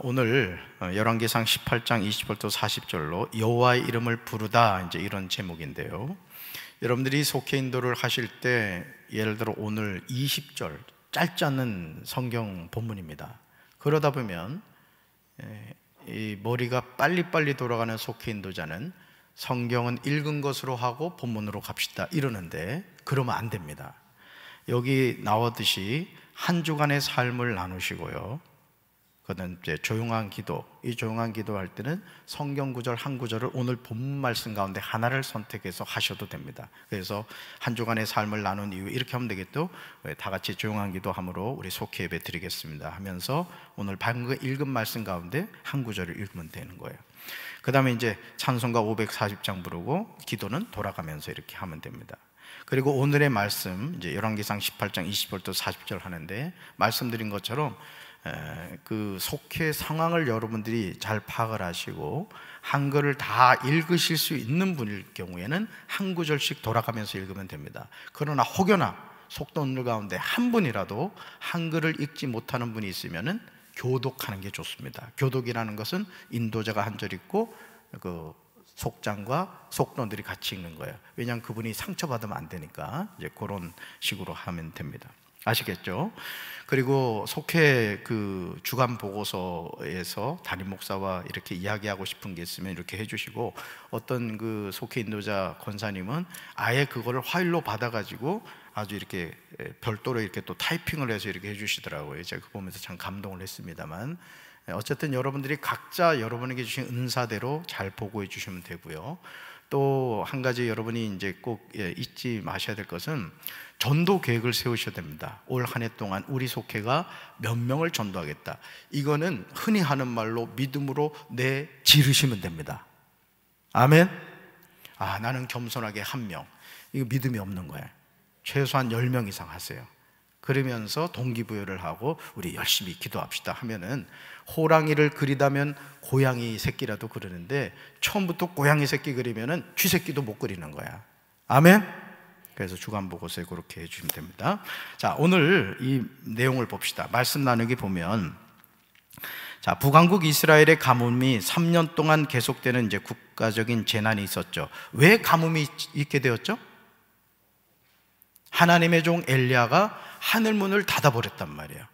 오늘 열왕기상 18장 20절부터 40절로 여호와의 이름을 부르다, 이제 이런 제목인데요. 여러분들이 속회 인도를 하실 때 예를 들어 오늘 20절 짧지 않은 성경 본문입니다. 그러다 보면 이 머리가 빨리빨리 돌아가는 속회 인도자는 성경은 읽은 것으로 하고 본문으로 갑시다 이러는데, 그러면 안 됩니다. 여기 나오듯이 한 주간의 삶을 나누시고요, 그는 이제 조용한 기도, 이 조용한 기도할 때는 성경 구절 한 구절을 오늘 본문 말씀 가운데 하나를 선택해서 하셔도 됩니다. 그래서 한 주간의 삶을 나눈 이후 이렇게 하면 되겠죠. 다 같이 조용한 기도함으로 우리 속회 예배 드리겠습니다 하면서 오늘 방금 읽은 말씀 가운데 한 구절을 읽으면 되는 거예요. 그 다음에 이제 찬송가 540장 부르고 기도는 돌아가면서 이렇게 하면 됩니다. 그리고 오늘의 말씀, 이제 열왕기상 18장 20절부터 40절 하는데, 말씀드린 것처럼 그 속회 상황을 여러분들이 잘 파악을 하시고 한글을 다 읽으실 수 있는 분일 경우에는 한 구절씩 돌아가면서 읽으면 됩니다. 그러나 혹여나 속도늘 가운데 한 분이라도 한글을 읽지 못하는 분이 있으면은 교독하는 게 좋습니다. 교독이라는 것은 인도자가 한 절 읽고 그 속장과 속도들이 같이 읽는 거예요. 왜냐하면 그분이 상처받으면 안 되니까. 이제 그런 식으로 하면 됩니다. 아시겠죠? 그리고 속회 그 주간 보고서에서 담임 목사와 이렇게 이야기하고 싶은 게 있으면 이렇게 해주시고, 어떤 그 속회 인도자 권사님은 아예 그거를 파일로 받아가지고 아주 이렇게 별도로 이렇게 또 타이핑을 해서 이렇게 해주시더라고요. 제가 그거 보면서 참 감동을 했습니다만, 어쨌든 여러분들이 각자 여러분에게 주신 은사대로 잘 보고해 주시면 되고요. 또 한 가지 여러분이 이제 꼭 잊지 마셔야 될 것은 전도 계획을 세우셔야 됩니다. 올 한 해 동안 우리 속회가 몇 명을 전도하겠다, 이거는 흔히 하는 말로 믿음으로 지르시면 됩니다. 아멘. 나는 겸손하게 한 명, 이거 믿음이 없는 거예요. 최소한 10명 이상 하세요. 그러면서 동기부여를 하고 우리 열심히 기도합시다 하면은, 호랑이를 그리다면 고양이 새끼라도 그리는데 처음부터 고양이 새끼 그리면은 쥐 새끼도 못 그리는 거야. 아멘. 그래서 주간 보고서에 그렇게 해주시면 됩니다. 자, 오늘 이 내용을 봅시다. 말씀 나누기 보면, 자, 북왕국 이스라엘의 가뭄이 3년 동안 계속되는 이제 국가적인 재난이 있었죠. 왜 가뭄이 있게 되었죠? 하나님의 종 엘리야가 하늘문을 닫아버렸단 말이에요.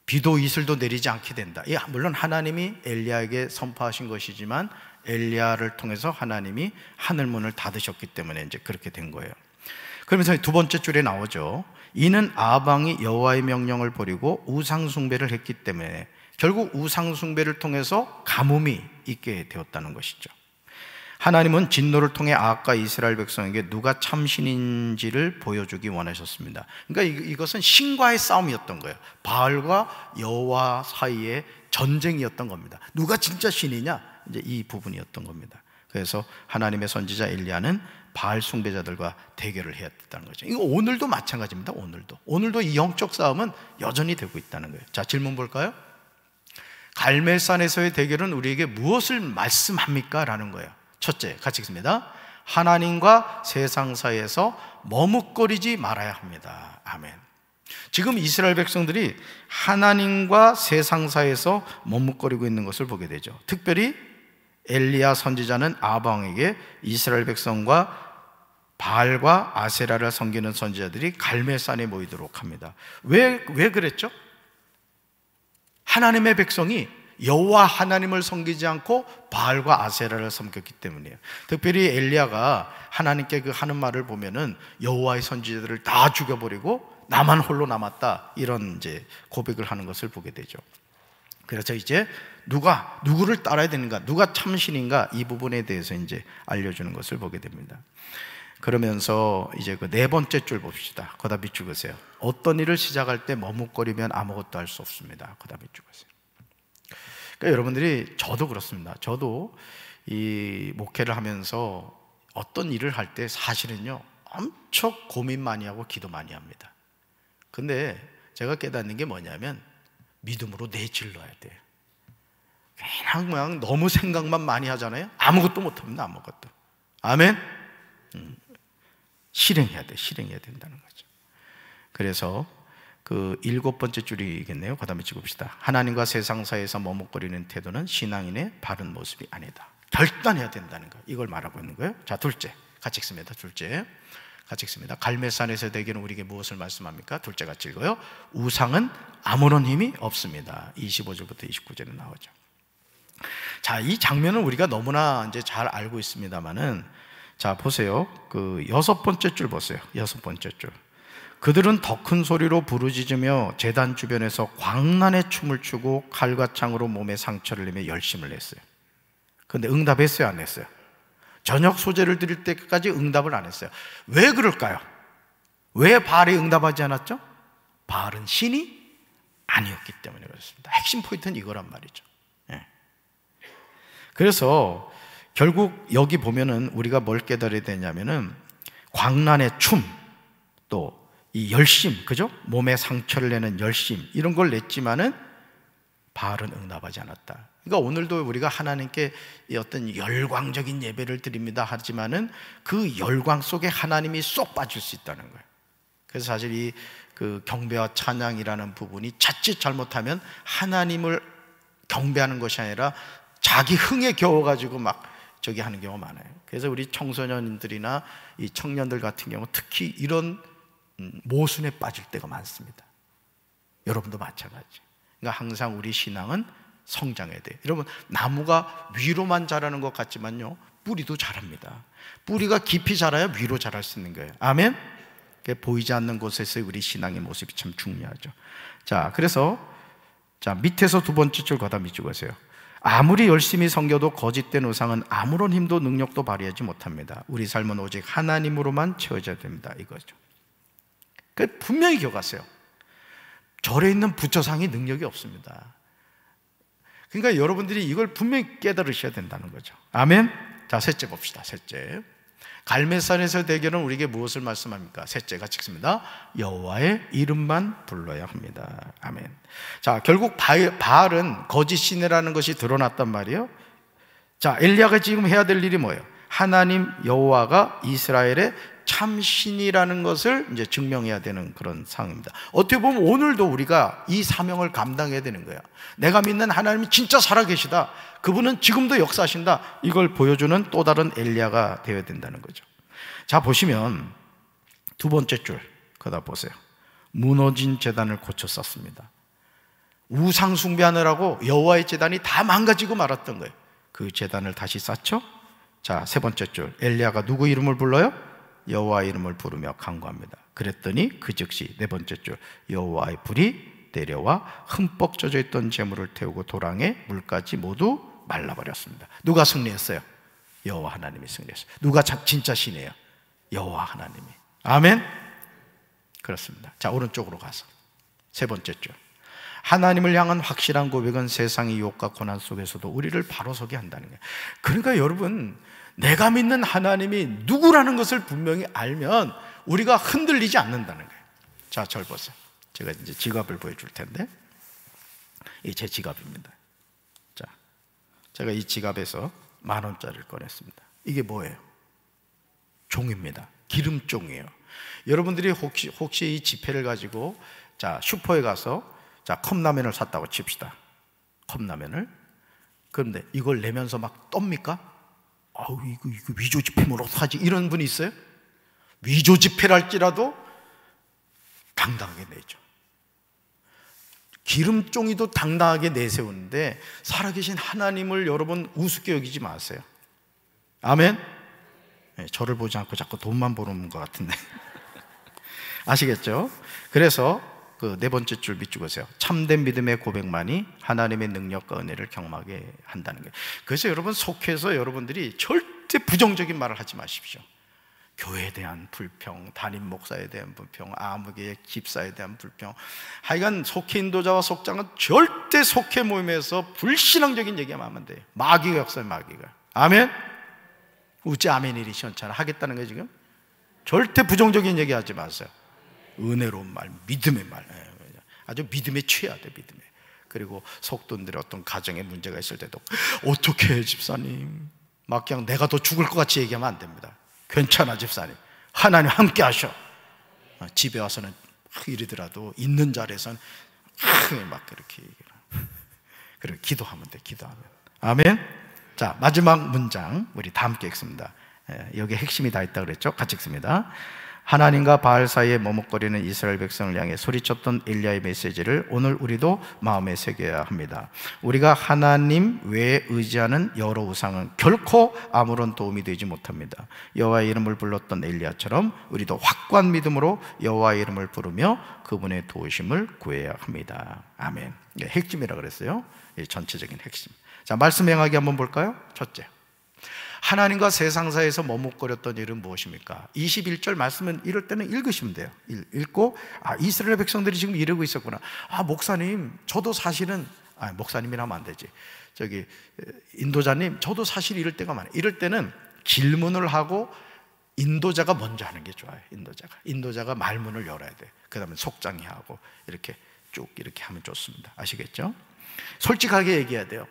비도 이슬도 내리지 않게 된다. 물론 하나님이 엘리야에게 선포하신 것이지만 엘리야를 통해서 하나님이 하늘문을 닫으셨기 때문에 이제 그렇게 된 거예요. 그러면서 두 번째 줄에 나오죠. 이는 아방이 여호와의 명령을 버리고 우상 숭배를 했기 때문에, 결국 우상 숭배를 통해서 가뭄이 있게 되었다는 것이죠. 하나님은 진노를 통해 아합과 이스라엘 백성에게 누가 참신인지를 보여주기 원하셨습니다. 그러니까 이것은 신과의 싸움이었던 거예요. 바알과 여호와 사이의 전쟁이었던 겁니다. 누가 진짜 신이냐, 이제 이 부분이었던 겁니다. 그래서 하나님의 선지자 엘리야는 바알 숭배자들과 대결을 해야 됐다는 거죠. 이거 오늘도 마찬가지입니다. 오늘도 이 영적 싸움은 여전히 되고 있다는 거예요. 자, 질문 볼까요? 갈멜산에서의 대결은 우리에게 무엇을 말씀합니까? 라는 거예요. 첫째, 같이 읽습니다. 하나님과 세상 사이에서 머뭇거리지 말아야 합니다. 아멘. 지금 이스라엘 백성들이 하나님과 세상 사이에서 머뭇거리고 있는 것을 보게 되죠. 특별히 엘리야 선지자는 아합 왕에게 이스라엘 백성과 바알과 아세라를 섬기는 선지자들이 갈멜산에 모이도록 합니다. 왜 그랬죠? 하나님의 백성이 여호와 하나님을 섬기지 않고 바알과 아세라를 섬겼기 때문이에요. 특별히 엘리야가 하나님께 그 하는 말을 보면은 여호와의 선지자들을 다 죽여버리고 나만 홀로 남았다, 이런 이제 고백을 하는 것을 보게 되죠. 그래서 이제 누구를 따라야 되는가, 누가 참신인가, 이 부분에 대해서 이제 알려주는 것을 보게 됩니다. 그러면서 이제 그 네 번째 줄 봅시다. 거다 밑줄 그으세요. 어떤 일을 시작할 때 머뭇거리면 아무것도 할 수 없습니다. 거다 밑줄 그으세요. 그러니까 여러분들이, 저도 그렇습니다. 저도 이 목회를 하면서 어떤 일을 할 때 사실은요 엄청 고민 많이 하고 기도 많이 합니다. 근데 제가 깨닫는 게 뭐냐면 믿음으로 내질러야 돼요. 그냥 너무 생각만 많이 하잖아요. 아무것도 못합니다. 아무것도. 아멘. 실행해야 된다는 거죠. 그래서 그 7번째 줄이겠네요. 그 다음에 찍읍시다. 하나님과 세상 사이에서 머뭇거리는 태도는 신앙인의 바른 모습이 아니다. 결단해야 된다는 거, 이걸 말하고 있는 거예요. 자, 둘째, 같이 읽습니다. 둘째, 같이 읽습니다. 갈멜산에서 대교는 우리에게 무엇을 말씀합니까? 둘째 같이 읽어요. 우상은 아무런 힘이 없습니다. 25절부터 29절에 나오죠. 자, 이 장면은 우리가 너무나 이제 잘 알고 있습니다만은, 자, 보세요. 그 6번째 줄 보세요. 6번째 줄. 그들은 더 큰 소리로 부르짖으며 제단 주변에서 광란의 춤을 추고 칼과 창으로 몸에 상처를 내며 열심을 냈어요. 그런데 응답했어요, 안 했어요? 저녁 소재를 드릴 때까지 응답을 안 했어요. 왜 그럴까요? 왜 바알이 응답하지 않았죠? 바알은 신이 아니었기 때문에 그렇습니다. 핵심 포인트는 이거란 말이죠. 예. 그래서 결국 여기 보면은 우리가 뭘 깨달아야 되냐면은 광란의 춤, 또 이 열심, 그죠? 몸에 상처를 내는 열심, 이런 걸 냈지만은 바알은 응답하지 않았다. 그러니까 오늘도 우리가 하나님께 어떤 열광적인 예배를 드립니다 하지만은 그 열광 속에 하나님이 쏙 빠질 수 있다는 거예요. 그래서 사실 이 그 경배와 찬양이라는 부분이 자칫 잘못하면 하나님을 경배하는 것이 아니라 자기 흥에 겨워가지고 막 저기 하는 경우가 많아요. 그래서 우리 청소년들이나 이 청년들 같은 경우 특히 이런 모순에 빠질 때가 많습니다. 여러분도 마찬가지. 그러니까 항상 우리 신앙은 성장해야 돼요. 여러분, 나무가 위로만 자라는 것 같지만요, 뿌리도 자랍니다. 뿌리가 깊이 자라야 위로 자랄 수 있는 거예요. 아멘? 보이지 않는 곳에서의 우리 신앙의 모습이 참 중요하죠. 자, 그래서 자, 밑에서 2번째 줄 거다 밑줄 거세요. 아무리 열심히 섬겨도 거짓된 우상은 아무런 힘도 능력도 발휘하지 못합니다. 우리 삶은 오직 하나님으로만 채워져야 됩니다. 이거죠. 분명히 기억하세요. 절에 있는 부처상이 능력이 없습니다. 그러니까 여러분들이 이걸 분명히 깨달으셔야 된다는 거죠. 아멘? 자, 셋째 봅시다. 셋째, 갈멜산에서 대결은 우리에게 무엇을 말씀합니까? 셋째가 찍습니다. 여호와의 이름만 불러야 합니다. 아멘. 자, 결국 바알은 거짓 신이라는 것이 드러났단 말이에요. 자, 엘리야가 지금 해야 될 일이 뭐예요? 하나님 여호와가 이스라엘의 참신이라는 것을 이제 증명해야 되는 그런 상황입니다. 어떻게 보면 오늘도 우리가 이 사명을 감당해야 되는 거예요. 내가 믿는 하나님이 진짜 살아계시다, 그분은 지금도 역사하신다, 이걸 보여주는 또 다른 엘리야가 되어야 된다는 거죠. 자, 보시면 2번째 줄 거다 보세요. 무너진 제단을 고쳐 썼습니다. 우상 숭배하느라고 여호와의 제단이 다 망가지고 말았던 거예요. 그 제단을 다시 쌓죠. 자, 3번째 줄, 엘리야가 누구 이름을 불러요? 여호와 이름을 부르며 간구합니다. 그랬더니 그 즉시 4번째 줄, 여호와의 불이 내려와 흠뻑 젖어 있던 재물을 태우고 도랑에 물까지 모두 말라버렸습니다. 누가 승리했어요? 여호와 하나님이 승리했어요. 누가 진짜 신이에요? 여호와 하나님이. 아멘? 그렇습니다. 자, 오른쪽으로 가서 3번째 줄, 하나님을 향한 확실한 고백은 세상의 유혹과 고난 속에서도 우리를 바로 서게 한다는 거예요. 그러니까 여러분, 내가 믿는 하나님이 누구라는 것을 분명히 알면 우리가 흔들리지 않는다는 거예요. 자, 절 보세요. 제가 이제 지갑을 보여줄 텐데, 이게 제 지갑입니다. 자, 제가 이 지갑에서 10,000원짜리를 꺼냈습니다. 이게 뭐예요? 종입니다. 기름종이에요. 여러분들이 혹시 이 지폐를 가지고 자, 슈퍼에 가서 자, 컵라면을 샀다고 칩시다. 컵라면을. 그런데 이걸 내면서 막 떱니까? 아우, 이거 위조 지폐면 어떡하지? 이런 분이 있어요? 위조 지폐랄지라도 당당하게 내죠. 기름종이도 당당하게 내세우는데 살아계신 하나님을 여러분 우습게 여기지 마세요. 아멘? 네, 저를 보지 않고 자꾸 돈만 보는 것 같은데 아시겠죠? 그래서 그 4번째 줄 밑줄 그으세요. 참된 믿음의 고백만이 하나님의 능력과 은혜를 경험하게 한다는 거예요. 그래서 여러분, 속해서 여러분들이 절대 부정적인 말을 하지 마십시오. 교회에 대한 불평, 담임 목사에 대한 불평, 아무개 집사에 대한 불평, 하여간 속해 인도자와 속장은 절대 속해 모임에서 불신앙적인 얘기하면 안 돼요. 마귀가 역사요, 마귀가. 아멘? 우째 아멘이리 시원찮아 하겠다는 거예요 지금? 절대 부정적인 얘기 하지 마세요. 은혜로운 말, 믿음의 말, 아주 믿음에 취해야 돼, 믿음에. 그리고 속돈들의 어떤 가정에 문제가 있을 때도 어떻게 해 집사님, 막 그냥 내가 더 죽을 것 같이 얘기하면 안 됩니다. 괜찮아 집사님, 하나님 함께 하셔. 집에 와서는 이러더라도 있는 자리에서는 막 그렇게 얘기를. 그리고 기도하면 돼, 기도하면. 아멘. 자, 마지막 문장 우리 다 함께 읽습니다. 여기 핵심이 다 있다 그랬죠? 같이 읽습니다. 하나님과 바알 사이에 머뭇거리는 이스라엘 백성을 향해 소리쳤던 엘리야의 메시지를 오늘 우리도 마음에 새겨야 합니다. 우리가 하나님 외에 의지하는 여러 우상은 결코 아무런 도움이 되지 못합니다. 여호와의 이름을 불렀던 엘리야처럼 우리도 확고한 믿음으로 여호와의 이름을 부르며 그분의 도우심을 구해야 합니다. 아멘. 핵심이라 그랬어요. 전체적인 핵심. 자, 말씀 행하기 한번 볼까요? 첫째, 하나님과 세상 사이에서 머뭇거렸던 일은 무엇입니까? 21절 말씀은 이럴 때는 읽으시면 돼요. 읽고, 이스라엘 백성들이 지금 이러고 있었구나. 목사님, 저도 사실은, 목사님이라면 안 되지. 인도자님, 저도 사실 이럴 때가 많아요. 이럴 때는 질문을 하고 인도자가 먼저 하는 게 좋아요. 인도자가 말문을 열어야 돼. 그 다음에 속장이 하고 이렇게 쭉 이렇게 하면 좋습니다. 아시겠죠? 솔직하게 얘기해야 돼요.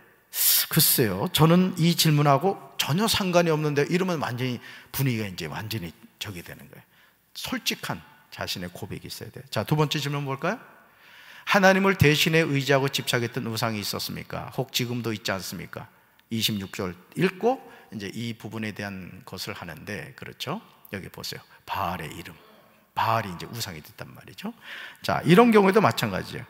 글쎄요, 저는 이 질문하고 전혀 상관이 없는데, 이러면 완전히 분위기가 이제 완전히 적이 되는 거예요. 솔직한 자신의 고백이 있어야 돼요. 자, 두 번째 질문 볼까요? 하나님을 대신에 의지하고 집착했던 우상이 있었습니까? 혹 지금도 있지 않습니까? 26절 읽고 이제 이 부분에 대한 것을 하는데, 그렇죠? 여기 보세요. 바알의 이름. 바알이 이제 우상이 됐단 말이죠. 자, 이런 경우에도 마찬가지예요.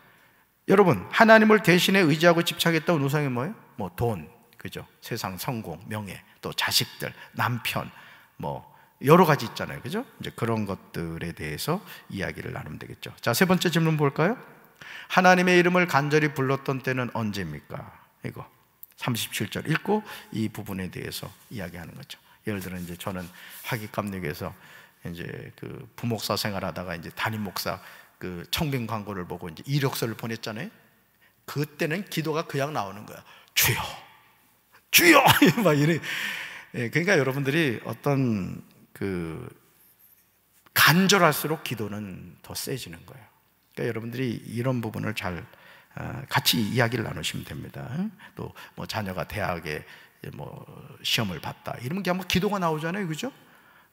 여러분, 하나님을 대신에 의지하고 집착했던 우상이 뭐예요? 뭐 돈, 그죠? 세상 성공, 명예, 또 자식들, 남편, 뭐 여러 가지 있잖아요, 그죠? 이제 그런 것들에 대해서 이야기를 나누면 되겠죠. 자, 세 번째 질문 볼까요? 하나님의 이름을 간절히 불렀던 때는 언제입니까? 이거 37절 읽고 이 부분에 대해서 이야기하는 거죠. 예를 들어 이제 저는 하기감리교에서 이제 그 부목사 생활하다가 이제 담임 목사 그 청빙 광고를 보고 이제 이력서를 보냈잖아요. 그때는 기도가 그냥 나오는 거야. 주여, 주여, 막 이래. 그러니까 여러분들이 어떤 그 간절할수록 기도는 더 세지는 거예요. 그러니까 여러분들이 이런 부분을 잘 같이 이야기를 나누시면 됩니다. 또 뭐 자녀가 대학에 뭐 시험을 봤다 이러면 그냥 뭐 기도가 나오잖아요, 그죠?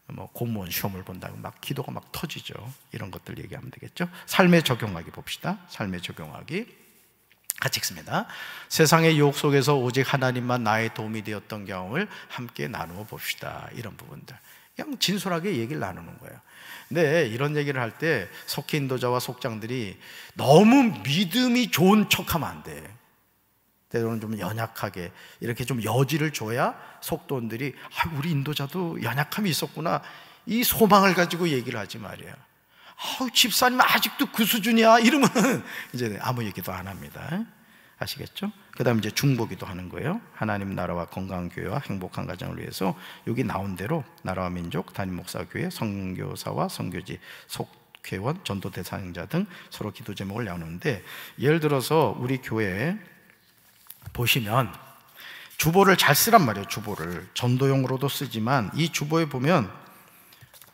뭐 공무원 시험을 본다고 막 기도가 막 터지죠. 이런 것들 얘기하면 되겠죠. 삶에 적용하기 봅시다. 삶에 적용하기 같이 읽습니다. 세상의 유혹 속에서 오직 하나님만 나의 도움이 되었던 경험을 함께 나누어 봅시다. 이런 부분들 그냥 진솔하게 얘기를 나누는 거예요. 근데 이런 얘기를 할 때 속히 인도자와 속장들이 너무 믿음이 좋은 척하면 안 돼. 때로는 좀 연약하게 이렇게 좀 여지를 줘야 속도원들이 우리 인도자도 연약함이 있었구나, 이 소망을 가지고 얘기를 하지 말이야. 집사님 아직도 그 수준이야 이러면 이제 아무 얘기도 안 합니다. 아시겠죠? 그 다음에 이제 중보기도 하는 거예요. 하나님 나라와 건강한 교회와 행복한 가정을 위해서 여기 나온 대로 나라와 민족, 담임 목사 교회, 선교사와 선교지, 속회원, 전도 대상자 등 서로 기도 제목을 나누는데, 예를 들어서 우리 교회에 보시면 주보를 잘 쓰란 말이에요. 주보를 전도용으로도 쓰지만 이 주보에 보면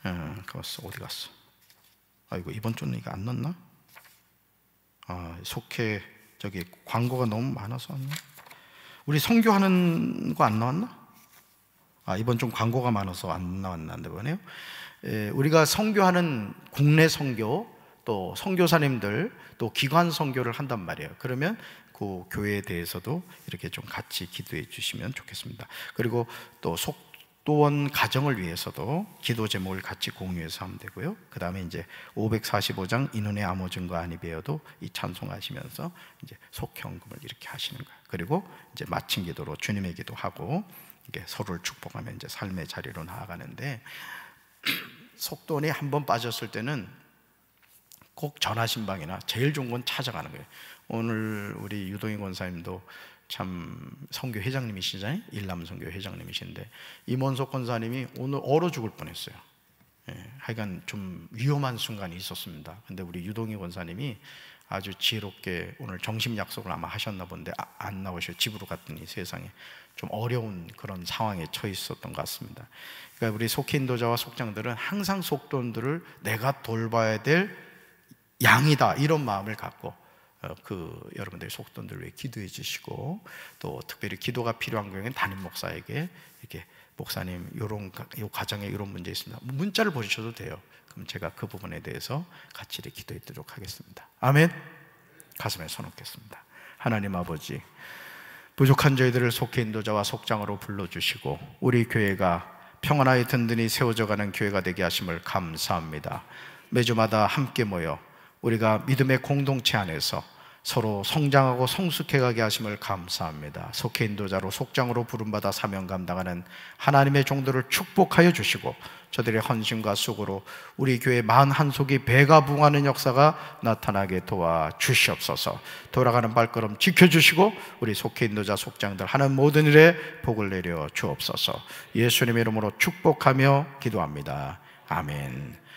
어디 갔어? 이거 이번 주는 이거 안 넣었나? 속해 저기 광고가 너무 많아서 안 넣었나? 우리 선교하는 거 안 나왔나? 이번 좀 광고가 많아서 안 나왔는데 보네요. 우리가 선교하는 국내 선교, 또 선교사님들, 또 기관 선교를 한단 말이에요. 그러면 그 교회에 대해서도 이렇게 좀 같이 기도해 주시면 좋겠습니다. 그리고 또 속도원 가정을 위해서도 기도 제목을 같이 공유해서 하면 되고요. 그 다음에 이제 545장 이눈의 아무 증거 아니 베어도 이 찬송하시면서 이제 속현금을 이렇게 하시는 거예요. 그리고 이제 마친 기도로 주님의 기도하고 이게 서로를 축복하면 이제 삶의 자리로 나아가는데, 속도원이 한번 빠졌을 때는 꼭 전화신방이나 제일 좋은 건 찾아가는 거예요. 오늘 우리 유동희 권사님도 참 선교 회장님이시잖아요. 일남 선교 회장님이신데 임원석 권사님이 오늘 얼어 죽을 뻔했어요. 하여간 좀 위험한 순간이 있었습니다. 근데 우리 유동희 권사님이 아주 지혜롭게 오늘 점심 약속을 아마 하셨나 본데 안 나오셔. 집으로 갔더니 세상에 좀 어려운 그런 상황에 처해 있었던 것 같습니다. 그러니까 우리 속인도자와 속장들은 항상 속돈들을 내가 돌봐야 될 양이다 이런 마음을 갖고 여러분들의 속돈들 위해 기도해 주시고, 또 특별히 기도가 필요한 경우에는 담임 목사에게 이렇게 목사님 요 가정에 이런 문제 있습니다, 문자를 보내셔도 돼요. 그럼 제가 그 부분에 대해서 같이 이렇게 기도해 드리도록 하겠습니다. 아멘. 가슴에 손 얹겠습니다. 하나님 아버지, 부족한 저희들을 속해 인도자와 속장으로 불러주시고 우리 교회가 평안하게 든든히 세워져가는 교회가 되게 하심을 감사합니다. 매주마다 함께 모여 우리가 믿음의 공동체 안에서 서로 성장하고 성숙해가게 하심을 감사합니다. 속해 인도자로 속장으로 부름받아 사명 감당하는 하나님의 종들을 축복하여 주시고 저들의 헌신과 수고로 우리 교회 41속이 배가 부흥하는 역사가 나타나게 도와주시옵소서. 돌아가는 발걸음 지켜주시고 우리 속해 인도자 속장들 하는 모든 일에 복을 내려 주옵소서. 예수님의 이름으로 축복하며 기도합니다. 아멘.